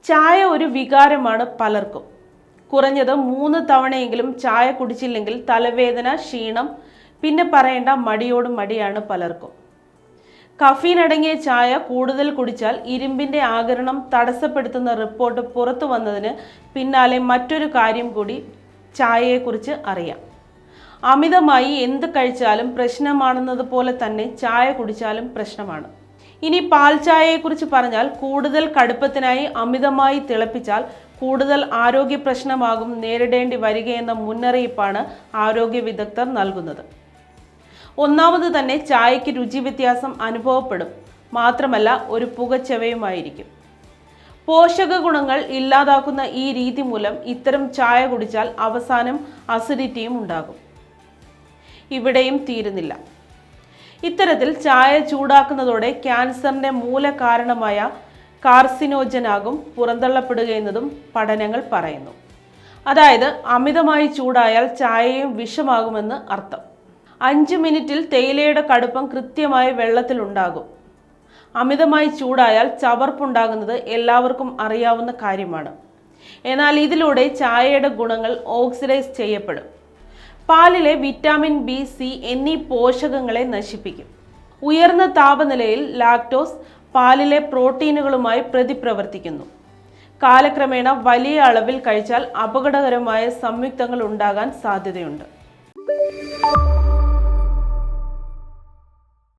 ചായ ഒരു വികാരമാണ് പലർക്കും. കുറഞ്ഞത് 3 തവണയെങ്കിലും ചായ കുടിച്ചില്ലെങ്കിൽ തലവേദന, ക്ഷീണം, പിന്നെ പറയേണ്ട മടിയോട് മടിയാണ് പലർക്കും. കഫീൻ അടങ്ങിയ ചായ കൂടുതൽ കുടിച്ചാൽ ഇരുമ്പിന്റെ ആഗിരണം തടസ്സപ്പെടുത്തുന്ന റിപ്പോർട്ട് പുറത്തു വന്നതിന് പിന്നാലെ മറ്റൊരു കാര്യം കൂടി ചായയെക്കുറിച്ച് അറിയാം. അമിതമായി എന്ത് കഴിച്ചാലും പ്രശ്നമാണെന്നതുപോലെ തന്നെ ചായ കുടിച്ചാലും പ്രശ്നമാണ്. ഇനി പാൽ ചായയെക്കുറിച്ച് പറഞ്ഞാൽ കൂടുതൽ കടുപ്പത്തിനായി അമിതമായി തിളപ്പിച്ചാൽ കൂടുതൽ ആരോഗ്യ പ്രശ്നമാകും നേരിടേണ്ടി വരികയെന്ന മുന്നറിയിപ്പാണ് ആരോഗ്യ വിദഗ്ധർ നൽകുന്നത്. ഒന്നാമത് തന്നെ ചായയ്ക്ക് രുചി വ്യത്യാസം അനുഭവപ്പെടും. മാത്രമല്ല ഒരു പുകച്ചവയുമായിരിക്കും. പോഷക ഗുണങ്ങൾ ഇല്ലാതാക്കുന്ന ഈ രീതി മൂലം ഇത്തരം ചായ കുടിച്ചാൽ അവസാനം അസിഡിറ്റിയും ഉണ്ടാകും. ഇവിടെയും തീരുന്നില്ല. ഇത്തരത്തിൽ ചായ ചൂടാക്കുന്നതോടെ ക്യാൻസറിന്റെ മൂലകാരണമായ കാർസിനോജനാകും പുറന്തള്ളപ്പെടുകയെന്നതും പഠനങ്ങൾ പറയുന്നു. അതായത് അമിതമായി ചൂടായാൽ ചായയും വിഷമാകുമെന്ന് അർത്ഥം. 5 മിനിറ്റിൽ തേയിലയുടെ കടുപ്പം കൃത്യമായി വെള്ളത്തിലുണ്ടാകും. അമിതമായി ചൂടായാൽ ചവർപ്പുണ്ടാകുന്നത് എല്ലാവർക്കും അറിയാവുന്ന കാര്യമാണ്. എന്നാൽ ഇതിലൂടെ ചായയുടെ ഗുണങ്ങൾ ഓക്സിഡൈസ് ചെയ്യപ്പെടും. പാലിലെ വിറ്റാമിൻ ബി, സി എന്നീ പോഷകങ്ങളെ നശിപ്പിക്കും. ഉയർന്ന താപനിലയിൽ ലാക്ടോസ് പാലിലെ പ്രോട്ടീനുകളുമായി പ്രതിപ്രവർത്തിക്കുന്നു. കാലക്രമേണ വലിയ അളവിൽ കഴിച്ചാൽ അപകടകരമായ സംയുക്തങ്ങൾ ഉണ്ടാകാൻ സാധ്യതയുണ്ട്.